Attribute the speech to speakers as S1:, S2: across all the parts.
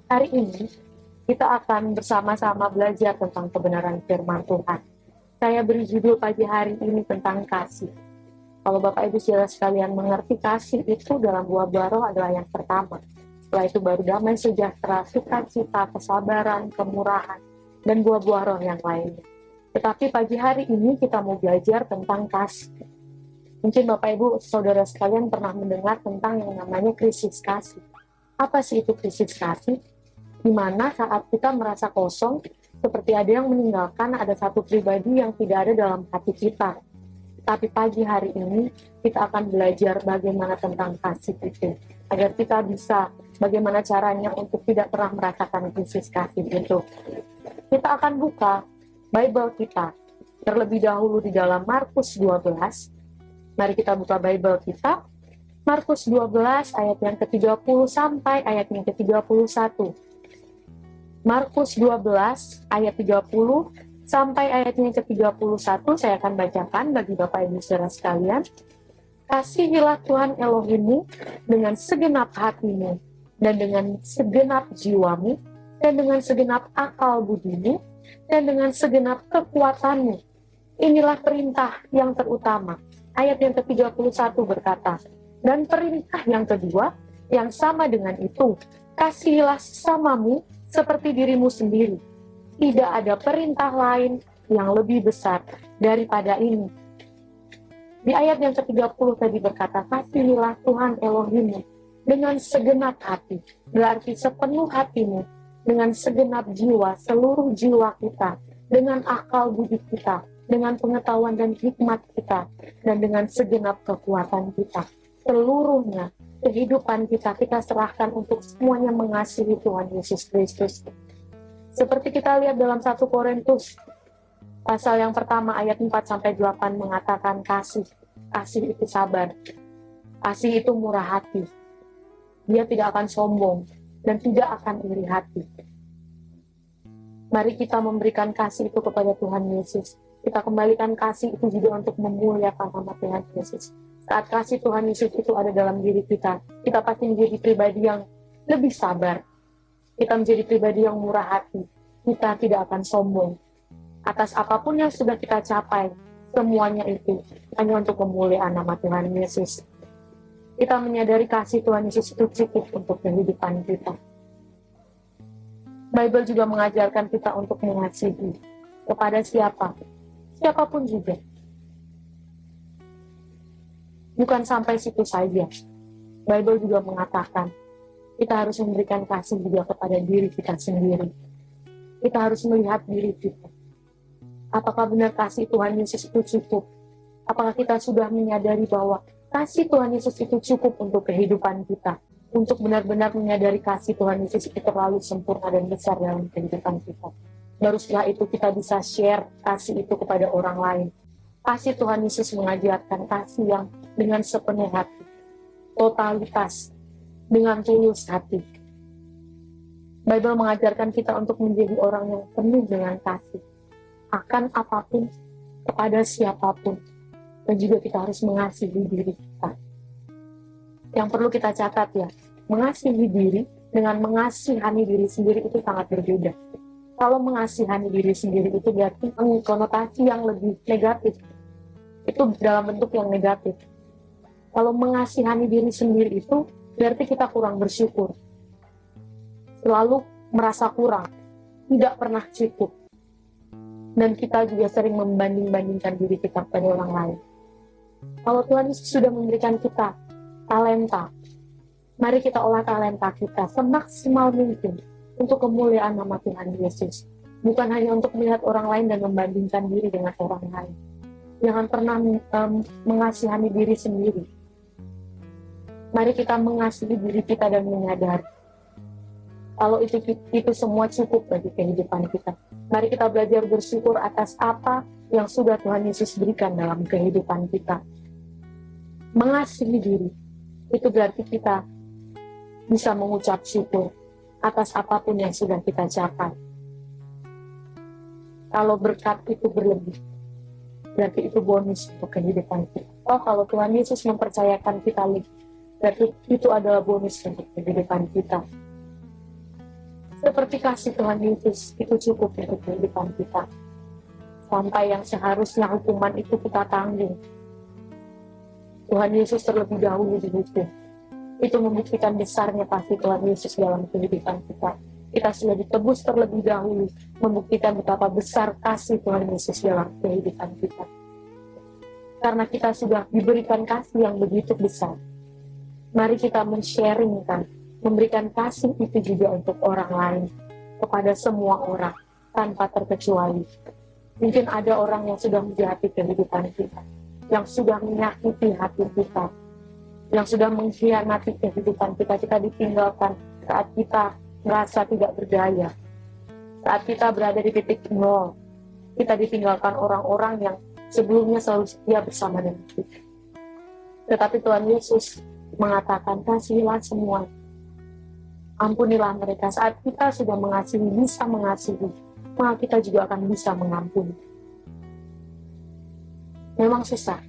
S1: Hari ini kita akan bersama-sama belajar tentang kebenaran firman Tuhan. Saya beri judul pagi hari ini tentang kasih. Kalau Bapak Ibu saudara sekalian mengerti, kasih itu dalam buah roh adalah yang pertama. Setelah itu baru damai sejahtera, sukacita, kesabaran, kemurahan, dan buah-buah roh yang lainnya. Tetapi pagi hari ini kita mau belajar tentang kasih. Mungkin Bapak Ibu saudara sekalian pernah mendengar tentang yang namanya krisis kasih. Apa sih itu krisis kasih? Di mana saat kita merasa kosong, seperti ada yang meninggalkan, ada satu pribadi yang tidak ada dalam hati kita. Tapi pagi hari ini kita akan belajar bagaimana tentang kasih itu, agar kita bisa bagaimana caranya untuk tidak pernah merasakan krisis kasih itu. Kita akan buka Bible kita terlebih dahulu di dalam Markus 12. Mari kita buka Bible kita, Markus 12 ayat yang ke-30 sampai ayat yang ke-31. Markus 12 ayat 30 sampai ayat yang ke-31 saya akan bacakan bagi Bapak Ibu saudara sekalian. Kasihilah Tuhan Elohimmu dengan segenap hatimu, dan dengan segenap jiwamu, dan dengan segenap akal budimu, dan dengan segenap kekuatanmu. Inilah perintah yang terutama. Ayat yang ke-31 berkata, dan perintah yang kedua, yang sama dengan itu, kasihilah sesamamu seperti dirimu sendiri. Tidak ada perintah lain yang lebih besar daripada ini. Di ayat yang ke-30 tadi berkata, kasihilah Tuhan Elohimmu dengan segenap hati, berarti sepenuh hatimu, dengan segenap jiwa, seluruh jiwa kita, dengan akal budi kita, dengan pengetahuan dan hikmat kita, dan dengan segenap kekuatan kita. Seluruhnya, kehidupan kita serahkan untuk semuanya mengasihi Tuhan Yesus Kristus. Seperti kita lihat dalam 1 Korintus, pasal yang pertama ayat 4-8 mengatakan kasih. Kasih itu sabar. Kasih itu murah hati. Dia tidak akan sombong dan tidak akan iri hati. Mari kita memberikan kasih itu kepada Tuhan Yesus. Kita kembalikan kasih itu juga untuk memuliakan nama Tuhan Yesus. Saat kasih Tuhan Yesus itu ada dalam diri kita pasti menjadi pribadi yang lebih sabar. Kita menjadi pribadi yang murah hati. Kita tidak akan sombong. Atas apapun yang sudah kita capai, semuanya itu hanya untuk kemuliaan nama Tuhan Yesus. Kita menyadari kasih Tuhan Yesus itu cukup untuk kehidupan kita. Bible juga mengajarkan kita untuk mengasihi kepada siapapun juga. Bukan sampai situ saja. Bible juga mengatakan kita harus memberikan kasih juga kepada diri kita sendiri. Kita harus melihat diri kita. Apakah benar kasih Tuhan Yesus itu cukup? Apakah kita sudah menyadari bahwa kasih Tuhan Yesus itu cukup untuk kehidupan kita? Untuk benar-benar menyadari kasih Tuhan Yesus itu terlalu sempurna dan besar dalam kehidupan kita. Baru setelah itu kita bisa share kasih itu kepada orang lain. Kasih Tuhan Yesus mengajarkan kasih yang dengan sepenuh hati, totalitas, dengan tulus hati. Bible mengajarkan kita untuk menjadi orang yang penuh dengan kasih akan apapun, kepada siapapun, dan juga kita harus mengasihi diri kita. Yang perlu kita catat ya, mengasihi diri dengan mengasihani diri sendiri itu sangat berbeda. Kalau mengasihani diri sendiri itu berarti konotasi yang lebih negatif. Itu dalam bentuk yang negatif. Kalau mengasihani diri sendiri itu berarti kita kurang bersyukur. Selalu merasa kurang, tidak pernah cukup. Dan kita juga sering membanding-bandingkan diri kita pada orang lain. Kalau Tuhan Yesus sudah memberikan kita talenta, mari kita olah talenta kita semaksimal mungkin untuk kemuliaan nama Tuhan Yesus. Bukan hanya untuk melihat orang lain dan membandingkan diri dengan orang lain. Jangan pernah mengasihani diri sendiri. Mari kita mengasihi diri kita dan menyadari kalau itu semua cukup bagi kehidupan kita. Mari kita belajar bersyukur atas apa yang sudah Tuhan Yesus berikan dalam kehidupan kita. Mengasihi diri itu berarti kita bisa mengucap syukur atas apapun yang sudah kita capai. Kalau berkat itu berlebih, berarti itu bonus untuk kehidupan kita. Oh, kalau Tuhan Yesus mempercayakan kita lebih, berarti itu adalah bonus untuk kehidupan kita. Seperti kasih Tuhan Yesus itu cukup untuk kehidupan kita. Sampai yang seharusnya hukuman itu kita tanggung, Tuhan Yesus terlebih dahulu dihukum. Itu membuktikan besarnya kasih Tuhan Yesus dalam kehidupan kita. Kita sudah ditebus terlebih dahulu, membuktikan betapa besar kasih Tuhan Yesus dalam kehidupan kita. Karena kita sudah diberikan kasih yang begitu besar, mari kita men-sharingkan, memberikan kasih itu juga untuk orang lain, kepada semua orang, tanpa terkecuali. Mungkin ada orang yang sudah menjahati kehidupan kita, yang sudah menyakiti hati kita, yang sudah mengkhianati kehidupan kita. Kita ditinggalkan saat kita merasa tidak berdaya, saat kita berada di titik nol. Kita ditinggalkan orang-orang yang sebelumnya selalu setia bersama dengan kita. Tetapi Tuhan Yesus mengatakan, kasihilah semua, ampunilah mereka. Saat kita sudah mengasihi, bisa mengasihi, maka kita juga akan bisa mengampuni. Memang susah,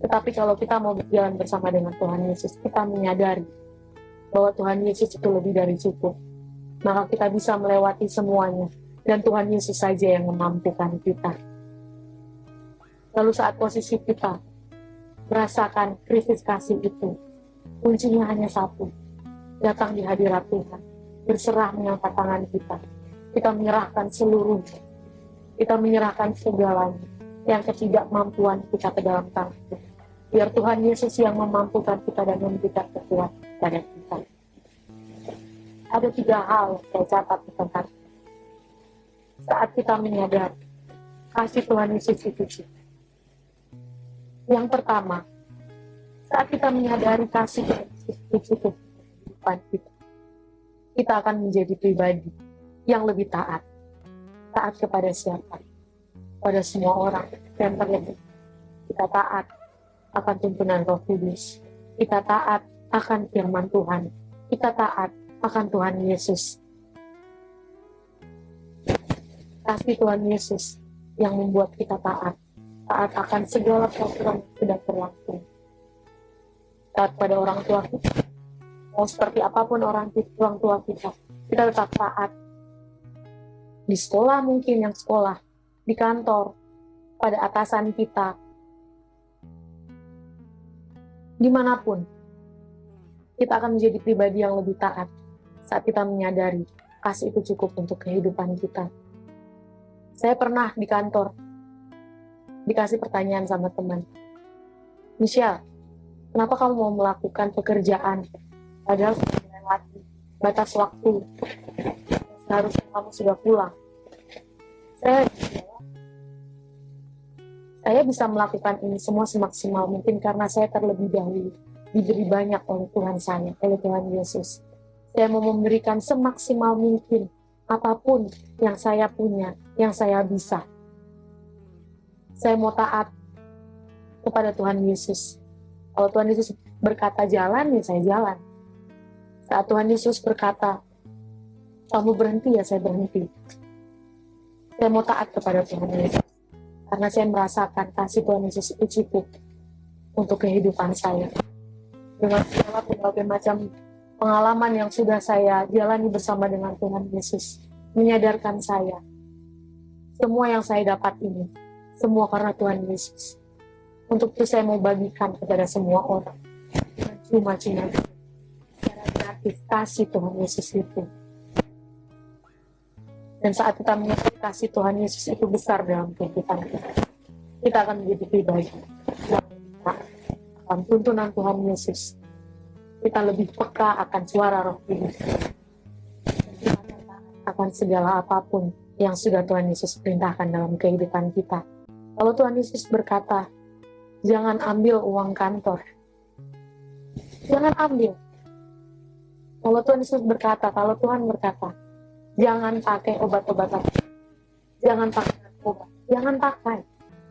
S1: tetapi kalau kita mau berjalan bersama dengan Tuhan Yesus, kita menyadari bahwa Tuhan Yesus itu lebih dari cukup, maka kita bisa melewati semuanya, dan Tuhan Yesus saja yang memampukan kita. Lalu saat posisi kita merasakan krisis kasih itu, kuncinya hanya satu, datang di hadirat Tuhan, berserah mengangkat tangan kita. Kita menyerahkan seluruhnya, kita menyerahkan segalanya, yang ketidakmampuan kita ke dalam tangan Tuhan. Biar Tuhan Yesus yang memampukan kita dan memberikan kekuatan pada kita. Ada 3 hal yang saya catat di tempat saat kita menyadari kasih Tuhan Yesus itu cukup. Yang pertama, saat kita menyadari kasih Tuhan Yesus itu cukup di depan kita, kita akan menjadi pribadi yang lebih taat. Taat kepada siapa? Pada semua orang. Dan terlebih, kita taat akan tuntunan Roh Kudus. Kita taat akan firman Tuhan. Kita taat akan Tuhan Yesus. Kasih Tuhan Yesus yang membuat kita taat. Taat akan segala peraturan yang sudah berlangsung. Taat pada orang tua kita. Mau seperti apapun orang tua kita tetap taat. Di sekolah mungkin yang sekolah, di kantor, pada atasan kita, dimanapun, kita akan menjadi pribadi yang lebih taat saat kita menyadari kasih itu cukup untuk kehidupan kita. Saya pernah di kantor dikasih pertanyaan sama teman, Michelle, kenapa kamu mau melakukan pekerjaan padahal sudah lewati batas waktu, seharusnya kamu sudah pulang? Saya bisa melakukan ini semua semaksimal mungkin karena saya terlebih dahulu diberi banyak oleh Tuhan saya, oleh Tuhan Yesus. Saya mau memberikan semaksimal mungkin apapun yang saya punya, yang saya bisa. Saya mau taat kepada Tuhan Yesus. Kalau Tuhan Yesus berkata jalan, ya saya jalan. Saat Tuhan Yesus berkata, kamu berhenti, ya saya berhenti. Saya mau taat kepada Tuhan Yesus. Karena saya merasakan kasih Tuhan Yesus itu cukup untuk kehidupan saya. Dengan segala berbagai macam pengalaman yang sudah saya jalani bersama dengan Tuhan Yesus, menyadarkan saya, semua yang saya dapat ini, semua karena Tuhan Yesus. Untuk itu saya mau bagikan kepada semua orang. Cuma-cuma secara gratis kasih Tuhan Yesus itu. Dan saat kita menyadari kasih Tuhan Yesus itu besar dalam kehidupan kita, kita akan menjadi pribadi yang akan tuntunan Tuhan Yesus. Kita lebih peka akan suara Roh Kudus. Akan segala apapun yang sudah Tuhan Yesus perintahkan dalam kehidupan kita. Kalau Tuhan Yesus berkata, jangan ambil uang kantor. Jangan ambil. Kalau Tuhan Yesus berkata, kalau Tuhan berkata, jangan pakai obat-obatan. Jangan pakai narkoba. Jangan pakai.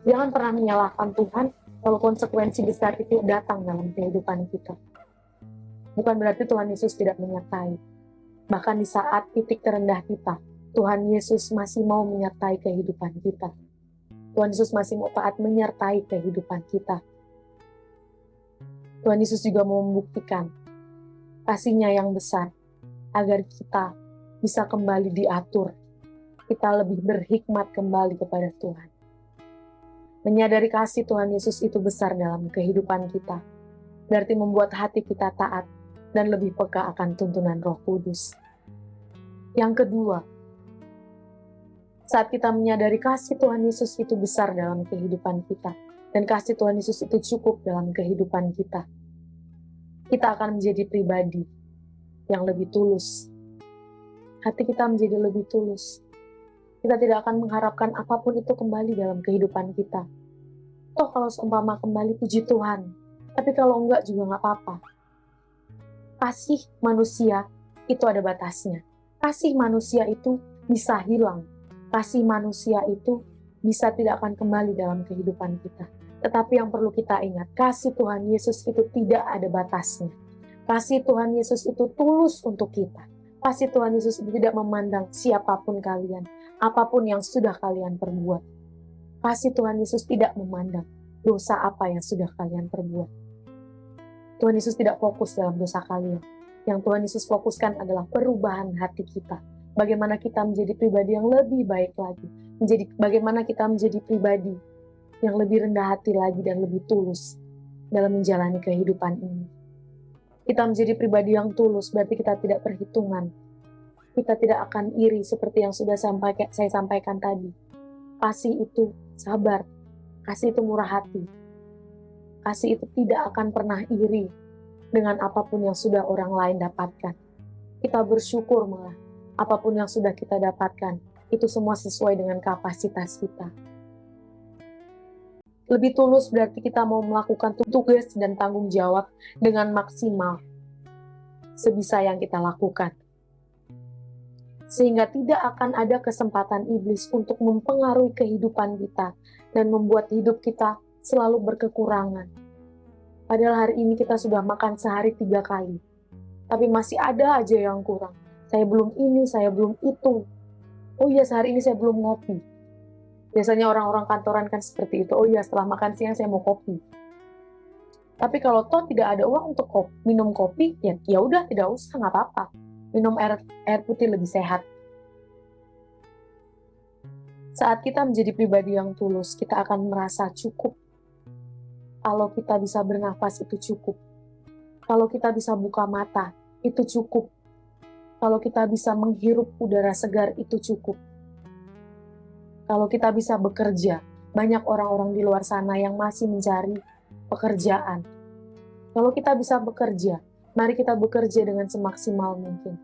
S1: Jangan pernah menyalahkan Tuhan kalau konsekuensi besar itu datang dalam kehidupan kita. Bukan berarti Tuhan Yesus tidak menyertai. Bahkan di saat titik terendah kita, Tuhan Yesus masih mau menyertai kehidupan kita. Tuhan Yesus masih mau taat menyertai kehidupan kita. Tuhan Yesus juga mau membuktikan kasih-Nya yang besar agar kita bisa kembali diatur. Kita lebih berhikmat kembali kepada Tuhan. Menyadari kasih Tuhan Yesus itu besar dalam kehidupan kita, berarti membuat hati kita taat dan lebih peka akan tuntunan Roh Kudus. Yang kedua, saat kita menyadari kasih Tuhan Yesus itu besar dalam kehidupan kita, dan kasih Tuhan Yesus itu cukup dalam kehidupan kita, kita akan menjadi pribadi yang lebih tulus. Hati kita menjadi lebih tulus. Kita tidak akan mengharapkan apapun itu kembali dalam kehidupan kita. Toh kalau seumpama kembali, puji Tuhan. Tapi kalau enggak juga nggak apa-apa. Kasih manusia itu ada batasnya. Kasih manusia itu bisa hilang. Kasih manusia itu bisa tidak akan kembali dalam kehidupan kita. Tetapi yang perlu kita ingat, kasih Tuhan Yesus itu tidak ada batasnya. Kasih Tuhan Yesus itu tulus untuk kita. Kasih Tuhan Yesus itu tidak memandang siapapun kalian, apapun yang sudah kalian perbuat. Kasih Tuhan Yesus tidak memandang dosa apa yang sudah kalian perbuat. Tuhan Yesus tidak fokus dalam dosa kalian. Yang Tuhan Yesus fokuskan adalah perubahan hati kita. Bagaimana kita menjadi pribadi yang lebih baik lagi. Bagaimana kita menjadi pribadi yang lebih rendah hati lagi dan lebih tulus dalam menjalani kehidupan ini. Kita menjadi pribadi yang tulus, berarti kita tidak perhitungan. Kita tidak akan iri seperti yang sudah saya sampaikan tadi. Kasih itu sabar. Kasih itu murah hati. Kasih itu tidak akan pernah iri dengan apapun yang sudah orang lain dapatkan. Kita bersyukur malah. Apapun yang sudah kita dapatkan, itu semua sesuai dengan kapasitas kita. Lebih tulus berarti kita mau melakukan tugas dan tanggung jawab dengan maksimal, sebisa yang kita lakukan. Sehingga tidak akan ada kesempatan iblis untuk mempengaruhi kehidupan kita dan membuat hidup kita selalu berkekurangan. Padahal hari ini kita sudah makan sehari 3 kali, tapi masih ada aja yang kurang. Saya belum ini, saya belum itu. Oh iya, sehari ini saya belum ngopi. Biasanya orang-orang kantoran kan seperti itu. Oh iya, setelah makan siang saya mau kopi. Tapi kalau toh tidak ada uang untuk minum kopi, ya udah tidak usah, nggak apa-apa. Minum air putih lebih sehat. Saat kita menjadi pribadi yang tulus, kita akan merasa cukup. Kalau kita bisa bernafas, itu cukup. Kalau kita bisa buka mata, itu cukup. Kalau kita bisa menghirup udara segar, itu cukup. Kalau kita bisa bekerja, banyak orang-orang di luar sana yang masih mencari pekerjaan. Kalau kita bisa bekerja, mari kita bekerja dengan semaksimal mungkin.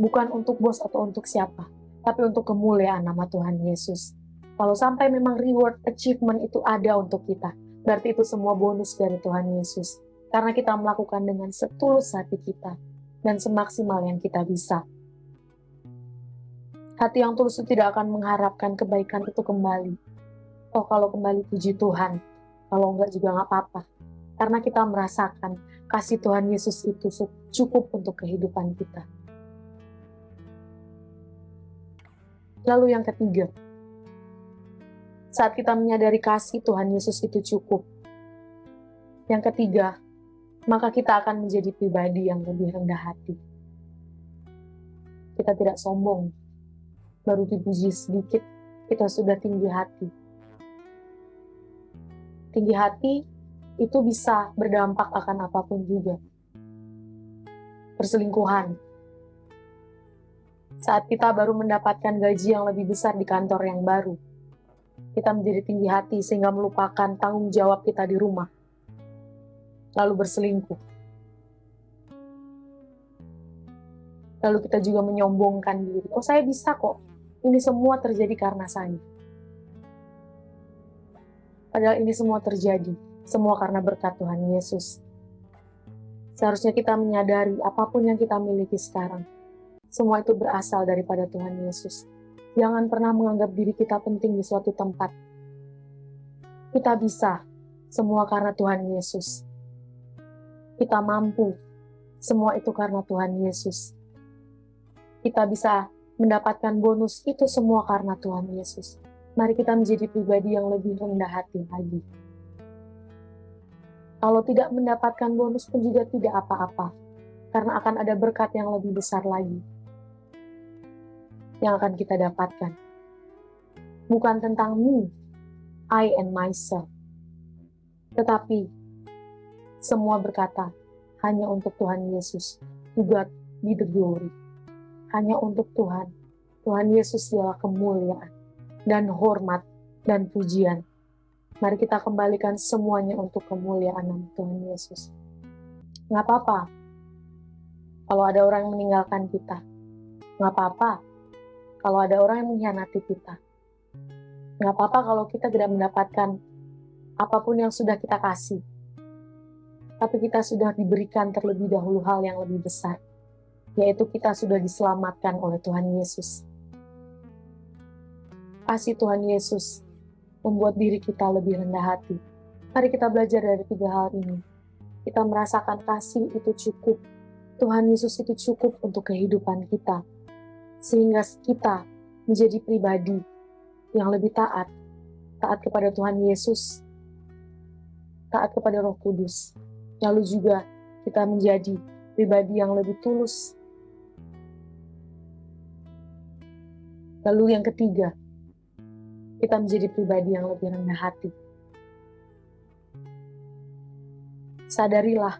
S1: Bukan untuk bos atau untuk siapa, tapi untuk kemuliaan nama Tuhan Yesus. Kalau sampai memang reward, achievement itu ada untuk kita, berarti itu semua bonus dari Tuhan Yesus. Karena kita melakukan dengan setulus hati kita dan semaksimal yang kita bisa. Hati yang tulus itu tidak akan mengharapkan kebaikan itu kembali. Oh, kalau kembali puji Tuhan, kalau enggak juga nggak apa-apa. Karena kita merasakan kasih Tuhan Yesus itu cukup untuk kehidupan kita. Lalu yang ketiga, saat kita menyadari kasih Tuhan Yesus itu cukup. Yang ketiga, maka kita akan menjadi pribadi yang lebih rendah hati. Kita tidak sombong. Baru dipuji sedikit, kita sudah tinggi hati. Tinggi hati itu bisa berdampak akan apapun juga. Perselingkuhan. Saat kita baru mendapatkan gaji yang lebih besar di kantor yang baru, kita menjadi tinggi hati sehingga melupakan tanggung jawab kita di rumah. Lalu berselingkuh. Lalu kita juga menyombongkan diri. Oh, saya bisa kok. Ini semua terjadi karena saya. Padahal ini semua terjadi. Semua karena berkat Tuhan Yesus. Seharusnya kita menyadari apapun yang kita miliki sekarang. Semua itu berasal daripada Tuhan Yesus. Jangan pernah menganggap diri kita penting di suatu tempat. Kita bisa. Semua karena Tuhan Yesus. Kita mampu, semua itu karena Tuhan Yesus. Kita bisa mendapatkan bonus, itu semua karena Tuhan Yesus. Mari kita menjadi pribadi yang lebih rendah hati lagi. Kalau tidak mendapatkan bonus pun juga tidak apa-apa, karena akan ada berkat yang lebih besar lagi. yang akan kita dapatkan. Bukan tentang me, I and myself. Tetapi semua berkata, hanya untuk Tuhan Yesus. To God be the glory. Hanya untuk Tuhan. Tuhan Yesus dialah kemuliaan dan hormat dan pujian. Mari kita kembalikan semuanya untuk kemuliaan nama Tuhan Yesus. Nggak apa-apa kalau ada orang yang meninggalkan kita. Nggak apa-apa kalau ada orang yang mengkhianati kita. Nggak apa-apa kalau kita tidak mendapatkan apapun yang sudah kita kasih. Tapi kita sudah diberikan terlebih dahulu hal yang lebih besar. Yaitu kita sudah diselamatkan oleh Tuhan Yesus. Kasih Tuhan Yesus membuat diri kita lebih rendah hati. Mari kita belajar dari 3 hal ini. Kita merasakan kasih itu cukup. Tuhan Yesus itu cukup untuk kehidupan kita. Sehingga kita menjadi pribadi yang lebih taat. Taat kepada Tuhan Yesus. Taat kepada Roh Kudus. Lalu juga kita menjadi pribadi yang lebih tulus. Lalu yang ketiga, kita menjadi pribadi yang lebih rendah hati. Sadarilah,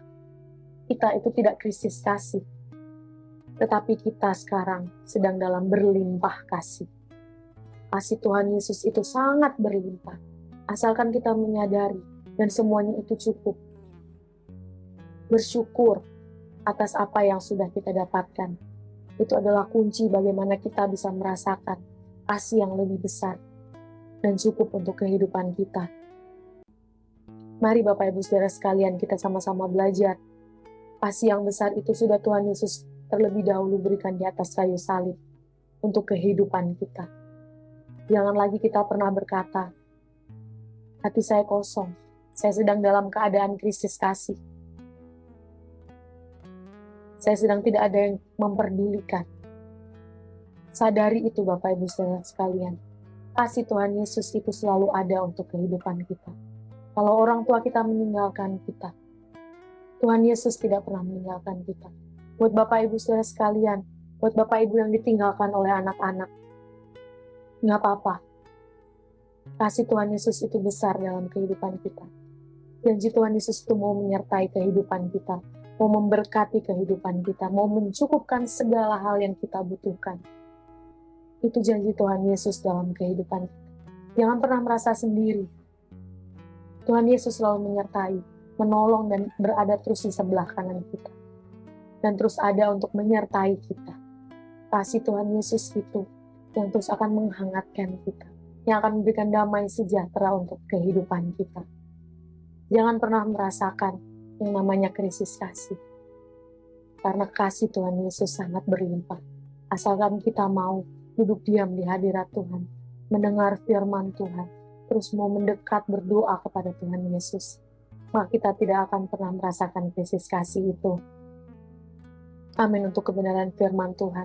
S1: kita itu tidak krisis kasih. Tetapi kita sekarang sedang dalam berlimpah kasih. Kasih Tuhan Yesus itu sangat berlimpah. Asalkan kita menyadari dan semuanya itu cukup. Bersyukur atas apa yang sudah kita dapatkan. Itu adalah kunci bagaimana kita bisa merasakan kasih yang lebih besar dan cukup untuk kehidupan kita. Mari Bapak Ibu Saudara sekalian, kita sama-sama belajar. Kasih yang besar itu sudah Tuhan Yesus terlebih dahulu berikan di atas kayu salib untuk kehidupan kita. Jangan lagi kita pernah berkata, hati saya kosong, saya sedang dalam keadaan krisis kasih. Saya sedang tidak ada yang memperdulikan. Sadari itu Bapak Ibu Saudara sekalian. Kasih Tuhan Yesus itu selalu ada untuk kehidupan kita. Kalau orang tua kita meninggalkan kita, Tuhan Yesus tidak pernah meninggalkan kita. Buat Bapak Ibu Saudara sekalian, buat Bapak Ibu yang ditinggalkan oleh anak-anak, nggak apa-apa. Kasih Tuhan Yesus itu besar dalam kehidupan kita. Janji Tuhan Yesus itu mau menyertai kehidupan kita, mau memberkati kehidupan kita, mau mencukupkan segala hal yang kita butuhkan. Itu janji Tuhan Yesus dalam kehidupan kita. Jangan pernah merasa sendiri. Tuhan Yesus selalu menyertai, menolong dan berada terus di sebelah kanan kita. Dan terus ada untuk menyertai kita. Kasih Tuhan Yesus itu yang terus akan menghangatkan kita. Yang akan memberikan damai sejahtera untuk kehidupan kita. Jangan pernah merasakan yang namanya krisis kasih. Karena kasih Tuhan Yesus sangat berlimpah. Asalkan kita mau duduk diam di hadirat Tuhan, mendengar firman Tuhan, terus mau mendekat berdoa kepada Tuhan Yesus, maka kita tidak akan pernah merasakan krisis kasih itu. Amin untuk kebenaran firman Tuhan.